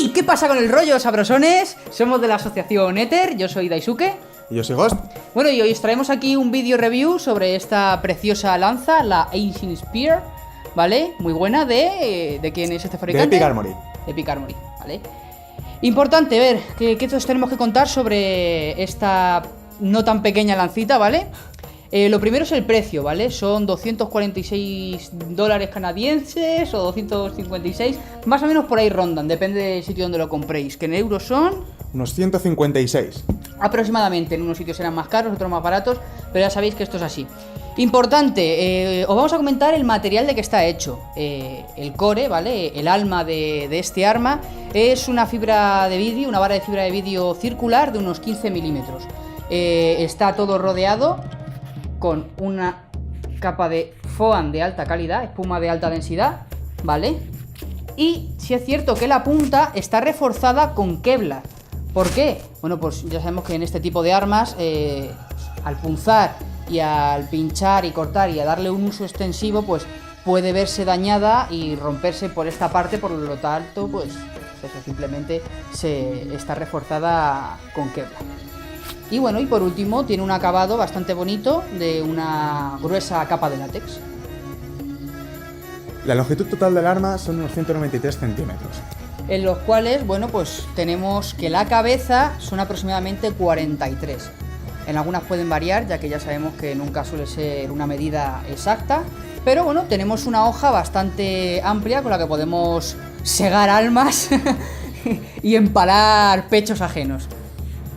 ¿Y qué pasa con el rollo, sabrosones? Somos de la asociación Ether, yo soy Daisuke. Y yo soy Ghost. Bueno, y hoy os traemos aquí un vídeo review sobre esta preciosa lanza, la Ancient Spear, ¿vale? Muy buena, ¿de quién es este fabricante? De Epic Armory. De Epic Armory, ¿vale? Importante, ver, ¿qué os tenemos que contar sobre esta no tan pequeña lancita, ¿vale? Lo primero es el precio, ¿vale? Son $246 canadienses o 256, más o menos por ahí rondan, depende del sitio donde lo compréis, que en euros son... Unos 156. Aproximadamente, en unos sitios serán más caros, otros más baratos, pero ya sabéis que esto es así. Importante, os vamos a comentar el material de que está hecho. El core, ¿vale? El alma de este arma es una fibra de vidrio, una vara de fibra de vidrio circular de unos 15 milímetros. Está todo rodeado con una capa de foam de alta calidad, espuma de alta densidad, ¿vale? Y si es cierto que la punta está reforzada con Kevlar. ¿Por qué? Bueno, pues ya sabemos que en este tipo de armas, al punzar y al pinchar y cortar y a darle un uso extensivo, pues puede verse dañada y romperse por esta parte, por lo tanto, pues eso, simplemente está reforzada con Kevlar. Y bueno, y por último tiene un acabado bastante bonito de una gruesa capa de látex. La longitud total del arma son unos 193 centímetros. En los cuales, bueno, pues tenemos que la cabeza son aproximadamente 43. En algunas pueden variar, ya que ya sabemos que nunca suele ser una medida exacta. Pero bueno, tenemos una hoja bastante amplia con la que podemos segar almas y empalar pechos ajenos.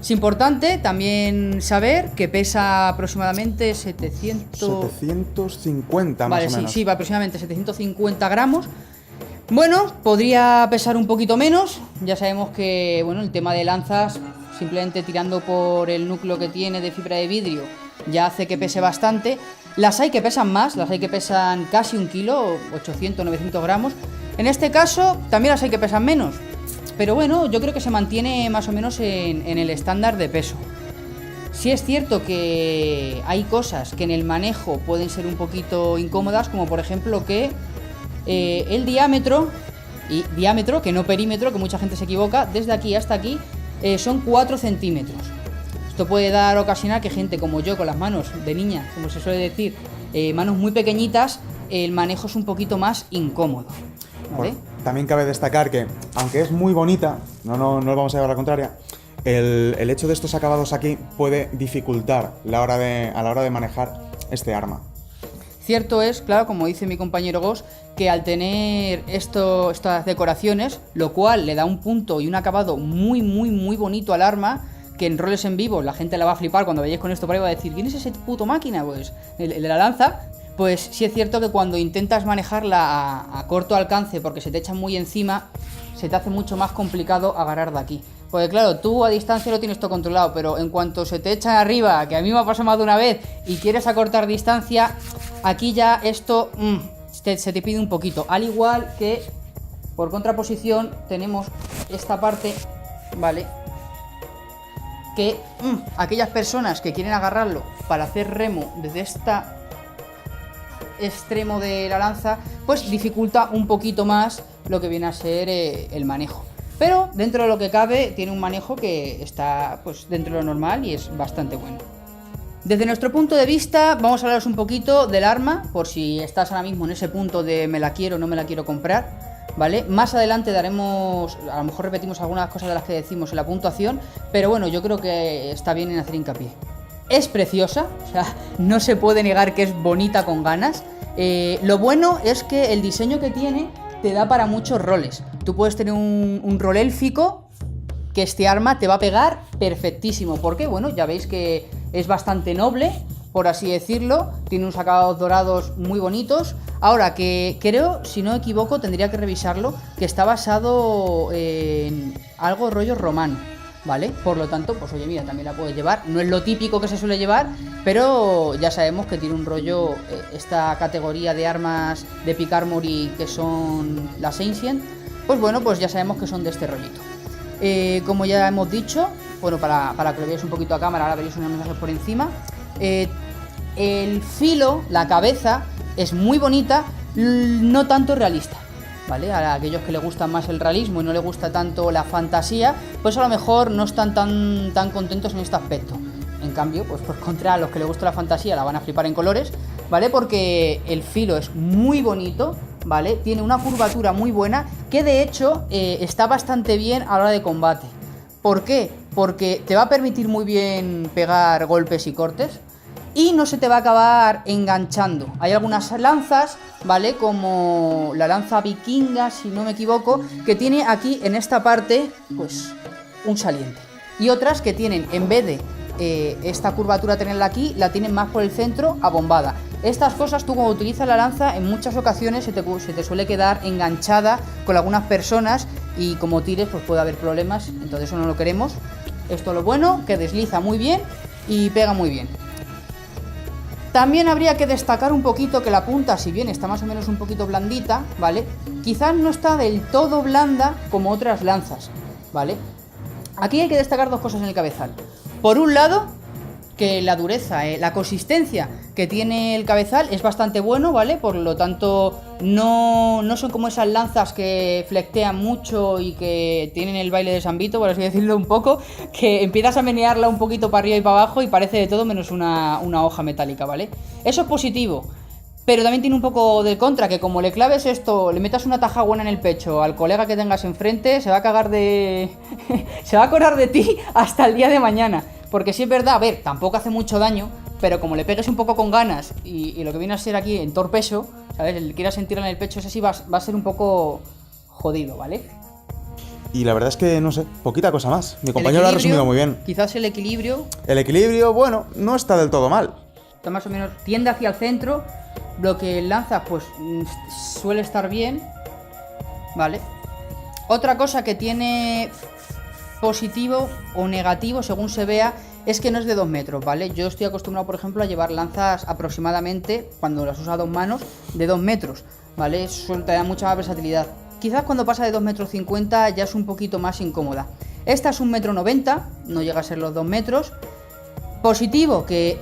Es importante también saber que pesa aproximadamente 750 más o menos. Sí, aproximadamente 750 gramos. Bueno, podría pesar un poquito menos. Ya sabemos que, bueno, el tema de lanzas, simplemente tirando por el núcleo que tiene de fibra de vidrio, ya hace que pese bastante. Las hay que pesan más, las hay que pesan casi 1 kilo, 800, 900 gramos. En este caso, también las hay que pesan menos. Pero bueno, yo creo que se mantiene más o menos en el estándar de peso. Sí es cierto que hay cosas que en el manejo pueden ser un poquito incómodas, como por ejemplo que el diámetro, que no perímetro, que mucha gente se equivoca, desde aquí hasta aquí son 4 centímetros. Esto puede ocasionar que gente como yo, con las manos de niña, como se suele decir, manos muy pequeñitas, el manejo es un poquito más incómodo, ¿vale? Bueno, también cabe destacar que, aunque es muy bonita, no nos vamos a llevar la contraria, el hecho de estos acabados aquí puede dificultar a la hora de manejar este arma. Cierto es, claro, como dice mi compañero Ghost, que al tener estas decoraciones, lo cual le da un punto y un acabado muy bonito al arma, que en roles en vivo la gente la va a flipar cuando vayáis con esto por ahí, va a decir, ¿quién es ese puto máquina? Pues el de la lanza. Pues sí es cierto que cuando intentas manejarla a corto alcance porque se te echa muy encima, se te hace mucho más complicado agarrar de aquí. Porque claro, tú a distancia lo tienes todo controlado, pero en cuanto se te echa arriba, que a mí me ha pasado más de una vez, y quieres acortar distancia, aquí ya esto se te pide un poquito. Al igual que por contraposición tenemos esta parte, ¿vale? Que aquellas personas que quieren agarrarlo para hacer remo desde esta extremo de la lanza, pues dificulta un poquito más lo que viene a ser el manejo. Pero dentro de lo que cabe tiene un manejo que está pues dentro de lo normal y es bastante bueno. Desde nuestro punto de vista vamos a hablaros un poquito del arma, por si estás ahora mismo en ese punto de me la quiero o no me la quiero comprar, ¿vale? Más adelante daremos, a lo mejor repetimos algunas cosas de las que decimos en la puntuación, pero bueno, yo creo que está bien en hacer hincapié. Es preciosa, o sea, no se puede negar que es bonita con ganas. Lo bueno es que el diseño que tiene te da para muchos roles. Tú puedes tener un rol élfico, que este arma te va a pegar perfectísimo, porque bueno, ya veis que es bastante noble, por así decirlo, tiene unos acabados dorados muy bonitos. Ahora que creo, si no me equivoco, tendría que revisarlo, que está basado en algo rollo romano, ¿vale? Por lo tanto, pues oye, mira, también la puedes llevar. No es lo típico que se suele llevar, pero ya sabemos que tiene un rollo esta categoría de armas de Epic Armory, que son las Ancient. Pues bueno, pues ya sabemos que son de este rollito. Como ya hemos dicho, bueno, para que lo veáis un poquito a cámara, ahora veréis unos mensajes por encima. El filo, la cabeza, es muy bonita, no tanto realista, ¿vale? A aquellos que les gusta más el realismo y no les gusta tanto la fantasía, pues a lo mejor no están tan contentos en este aspecto. En cambio, pues por contra, a los que les gusta la fantasía la van a flipar en colores, ¿vale? Porque el filo es muy bonito, ¿vale? Tiene una curvatura muy buena, que de hecho está bastante bien a la hora de combate. ¿Por qué? Porque te va a permitir muy bien pegar golpes y cortes y no se te va a acabar enganchando. Hay algunas lanzas, ¿vale? Como la lanza vikinga, si no me equivoco, que tiene aquí en esta parte, pues, un saliente. Y otras que tienen, en vez de esta curvatura tenerla aquí, la tienen más por el centro, abombada. Estas cosas, tú cuando utilizas la lanza, en muchas ocasiones se te suele quedar enganchada con algunas personas y como tires, pues puede haber problemas, entonces eso no lo queremos. Esto es lo bueno, que desliza muy bien y pega muy bien. También habría que destacar un poquito que la punta, si bien está más o menos un poquito blandita, ¿vale? Quizás no está del todo blanda como otras lanzas, ¿vale? Aquí hay que destacar dos cosas en el cabezal. Por un lado, que la dureza, la consistencia que tiene el cabezal es bastante bueno, ¿vale? Por lo tanto, no son como esas lanzas que flectean mucho y que tienen el baile de San Vito, por así decirlo un poco, que empiezas a menearla un poquito para arriba y para abajo y parece de todo menos una hoja metálica, ¿vale? Eso es positivo. Pero también tiene un poco de contra, que como le claves esto, le metas una taja buena en el pecho al colega que tengas enfrente, se va a cagar de... se va a acordar de ti hasta el día de mañana. Porque sí es verdad, a ver, tampoco hace mucho daño, pero como le pegues un poco con ganas y lo que viene a ser aquí en torpeso, ¿sabes? El quieras sentirla en el pecho, ese sí va a ser un poco jodido, ¿vale? Y la verdad es que, no sé, poquita cosa más. Mi compañero lo ha resumido muy bien. Quizás el equilibrio... El equilibrio, bueno, no está del todo mal. Está más o menos, tiende hacia el centro. Lo que lanzas, pues, suele estar bien, ¿vale? Otra cosa que tiene positivo o negativo, según se vea, es que no es de 2 metros, ¿vale? Yo estoy acostumbrado, por ejemplo, a llevar lanzas aproximadamente, cuando las uso a 2 manos, de 2 metros, ¿vale? Eso te da mucha más versatilidad. Quizás cuando pasa de 2,50 m ya es un poquito más incómoda. Esta es 1,90 m, no llega a ser los 2 metros. Positivo, que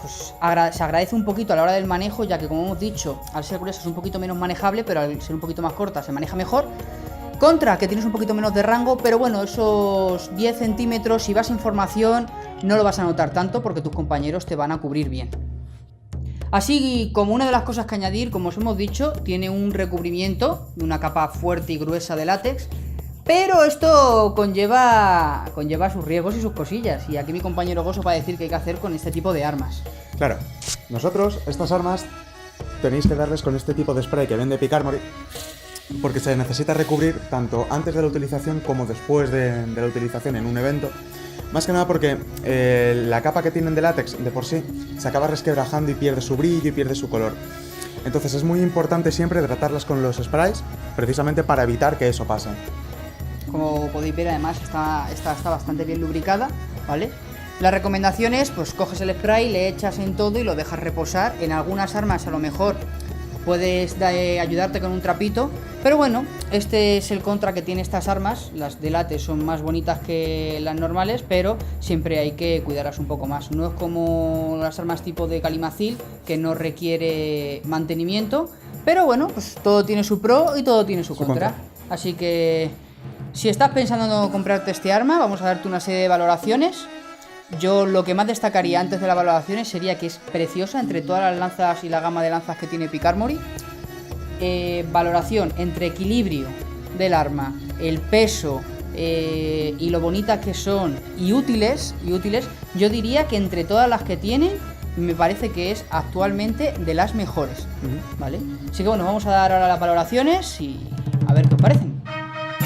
pues se agradece un poquito a la hora del manejo, ya que como hemos dicho, al ser gruesa es un poquito menos manejable, pero al ser un poquito más corta se maneja mejor. Contra, que tienes un poquito menos de rango, pero bueno, esos 10 centímetros, si vas sin formación, no lo vas a notar tanto porque tus compañeros te van a cubrir bien. Así como una de las cosas que añadir, como os hemos dicho, tiene un recubrimiento, una capa fuerte y gruesa de látex, pero esto conlleva sus riesgos y sus cosillas, y aquí mi compañero Goso va a decir qué hay que hacer con este tipo de armas. Claro, nosotros estas armas tenéis que darles con este tipo de spray que vende Picarmory, porque se necesita recubrir tanto antes de la utilización como después de la utilización en un evento. Más que nada porque la capa que tienen de látex de por sí se acaba resquebrajando y pierde su brillo y pierde su color. Entonces es muy importante siempre tratarlas con los sprays, precisamente para evitar que eso pase. Como podéis ver, además está bastante bien lubricada, ¿vale? La recomendación es, pues coges el spray, le echas en todo y lo dejas reposar. En algunas armas a lo mejor puedes ayudarte con un trapito, pero bueno, este es el contra que tiene estas armas. Las de látex son más bonitas que las normales, pero siempre hay que cuidarlas un poco más. No es como las armas tipo de Calimacil, que no requiere mantenimiento, pero bueno, pues todo tiene su pro y todo tiene su contra. Así que si estás pensando en comprarte este arma, vamos a darte una serie de valoraciones. Yo lo que más destacaría antes de las valoraciones sería que es preciosa entre todas las lanzas y la gama de lanzas que tiene Picarmory. Valoración entre equilibrio del arma, el peso y lo bonitas que son y útiles, yo diría que entre todas las que tiene me parece que es actualmente de las mejores, ¿vale? Así que bueno, vamos a dar ahora las valoraciones y a ver qué os parecen.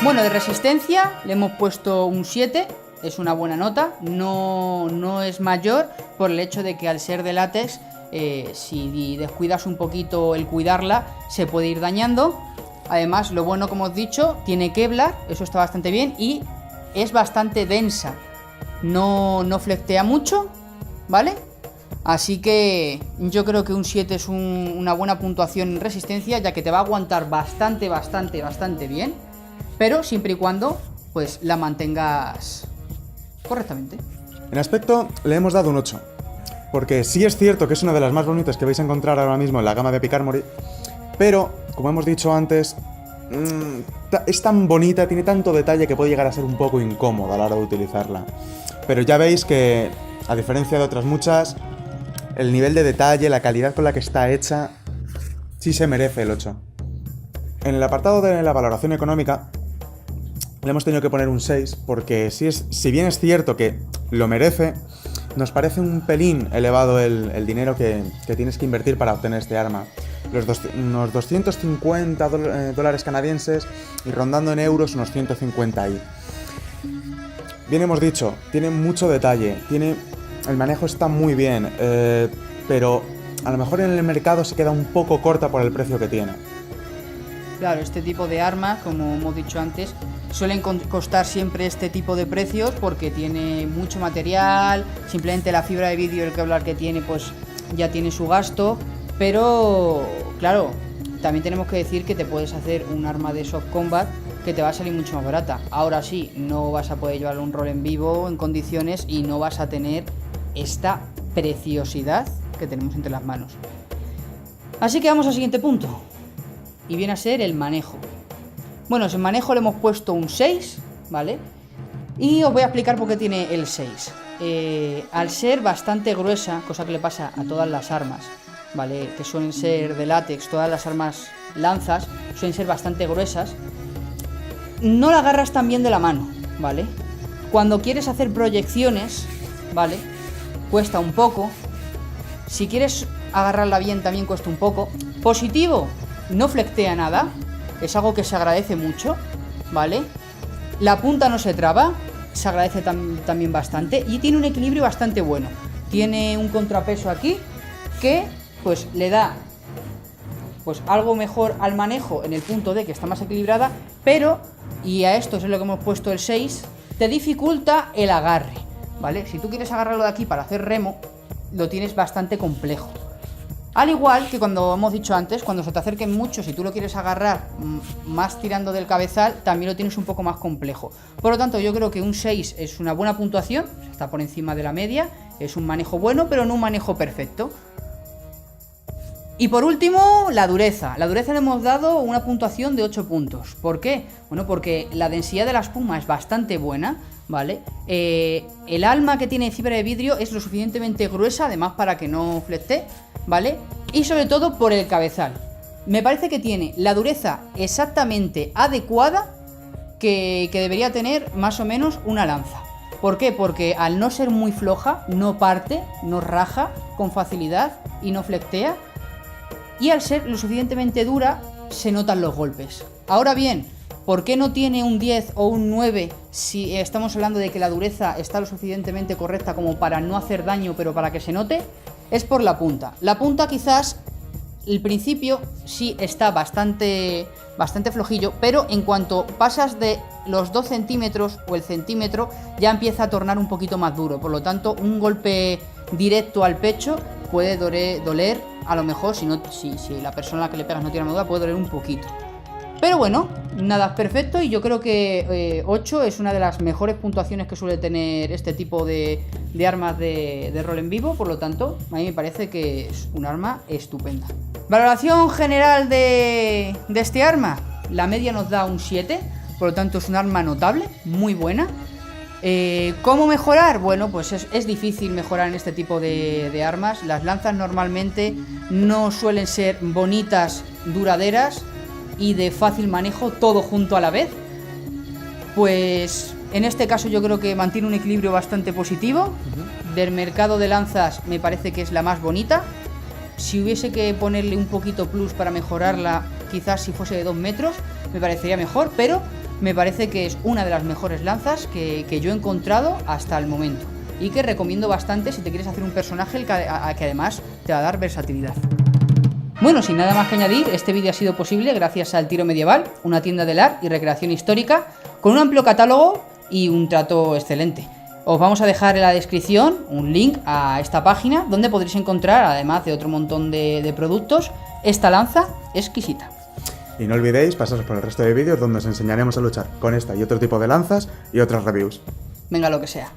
Bueno, de resistencia le hemos puesto un 7. Es una buena nota, no es mayor por el hecho de que al ser de látex, si descuidas un poquito el cuidarla, se puede ir dañando. Además, lo bueno, como os he dicho, tiene Kevlar, eso está bastante bien y es bastante densa. No flectea mucho, ¿vale? Así que yo creo que un 7 es una buena puntuación en resistencia, ya que te va a aguantar bastante bien, pero siempre y cuando pues la mantengas correctamente. En aspecto le hemos dado un 8, porque sí es cierto que es una de las más bonitas que vais a encontrar ahora mismo en la gama de Picarmory, Pero, como hemos dicho antes, es tan bonita, tiene tanto detalle que puede llegar a ser un poco incómoda a la hora de utilizarla. Pero ya veis que, a diferencia de otras muchas, el nivel de detalle, la calidad con la que está hecha, sí se merece el 8. En el apartado de la valoración económica, le hemos tenido que poner un 6, porque si bien es cierto que lo merece, nos parece un pelín elevado el dinero que tienes que invertir para obtener este arma. Unos 250 dólares canadienses y rondando en euros unos 150 ahí. Bien hemos dicho, tiene mucho detalle, el manejo está muy bien, pero a lo mejor en el mercado se queda un poco corta por el precio que tiene. Claro, este tipo de armas, como hemos dicho antes, suelen costar siempre este tipo de precios porque tiene mucho material, simplemente la fibra de vidrio, el Kevlar que tiene, pues ya tiene su gasto, pero claro, también tenemos que decir que te puedes hacer un arma de soft combat que te va a salir mucho más barata. Ahora sí, no vas a poder llevar un rol en vivo en condiciones y no vas a tener esta preciosidad que tenemos entre las manos. Así que vamos al siguiente punto, y viene a ser el manejo. Bueno, en manejo le hemos puesto un 6, ¿vale? Y os voy a explicar por qué tiene el 6. Al ser bastante gruesa, cosa que le pasa a todas las armas, ¿vale? Que suelen ser de látex, todas las armas lanzas suelen ser bastante gruesas, no la agarras tan bien de la mano, ¿vale? Cuando quieres hacer proyecciones, ¿vale? Cuesta un poco. Si quieres agarrarla bien también cuesta un poco. Positivo, no flectea nada, es algo que se agradece mucho, ¿vale? La punta no se traba, se agradece también bastante, y tiene un equilibrio bastante bueno. Tiene un contrapeso aquí que pues le da pues algo mejor al manejo en el punto de que está más equilibrada, pero, y a esto es lo que hemos puesto el 6, te dificulta el agarre, ¿vale? Si tú quieres agarrarlo de aquí para hacer remo, lo tienes bastante complejo. Al igual que cuando hemos dicho antes, cuando se te acerquen mucho, si tú lo quieres agarrar más tirando del cabezal, también lo tienes un poco más complejo. Por lo tanto, yo creo que un 6 es una buena puntuación, está por encima de la media, es un manejo bueno, pero no un manejo perfecto. Y por último, la dureza. La dureza le hemos dado una puntuación de 8 puntos. ¿Por qué? Bueno, porque la densidad de la espuma es bastante buena, ¿vale? El alma que tiene fibra de vidrio es lo suficientemente gruesa, además para que no flecte, ¿vale? Y sobre todo por el cabezal. Me parece que tiene la dureza exactamente adecuada que debería tener más o menos una lanza. ¿Por qué? Porque al no ser muy floja, no parte, no raja con facilidad y no flectea. Y al ser lo suficientemente dura, se notan los golpes. Ahora bien, ¿por qué no tiene un 10 o un 9 si estamos hablando de que la dureza está lo suficientemente correcta como para no hacer daño, pero para que se note? Es por la punta. La punta quizás, el principio sí está bastante flojillo, pero en cuanto pasas de los 2 centímetros o el centímetro, ya empieza a tornar un poquito más duro. Por lo tanto, un golpe directo al pecho puede doler, a lo mejor, si la persona a la que le pegas no tiene armadura, puede doler un poquito. Pero bueno, nada es perfecto, y yo creo que 8 es una de las mejores puntuaciones que suele tener este tipo de armas de rol en vivo. Por lo tanto, a mí me parece que es un arma estupenda. Valoración general de este arma. La media nos da un 7, por lo tanto es un arma notable, muy buena. ¿Cómo mejorar? Bueno, pues es difícil mejorar en este tipo de armas. Las lanzas normalmente no suelen ser bonitas, duraderas y de fácil manejo, todo junto a la vez. Pues en este caso yo creo que mantiene un equilibrio bastante positivo. Del mercado de lanzas me parece que es la más bonita. Si hubiese que ponerle un poquito plus para mejorarla, quizás si fuese de 2 metros, me parecería mejor, pero me parece que es una de las mejores lanzas que yo he encontrado hasta el momento, y que recomiendo bastante si te quieres hacer un personaje que además te va a dar versatilidad. Bueno, sin nada más que añadir, este vídeo ha sido posible gracias al Tiro Medieval, una tienda de LARP y recreación histórica con un amplio catálogo y un trato excelente. Os vamos a dejar en la descripción un link a esta página donde podréis encontrar, además de otro montón de productos, esta lanza exquisita. Y no olvidéis pasaros por el resto de vídeos donde os enseñaremos a luchar con esta y otro tipo de lanzas y otras reviews. Venga, lo que sea.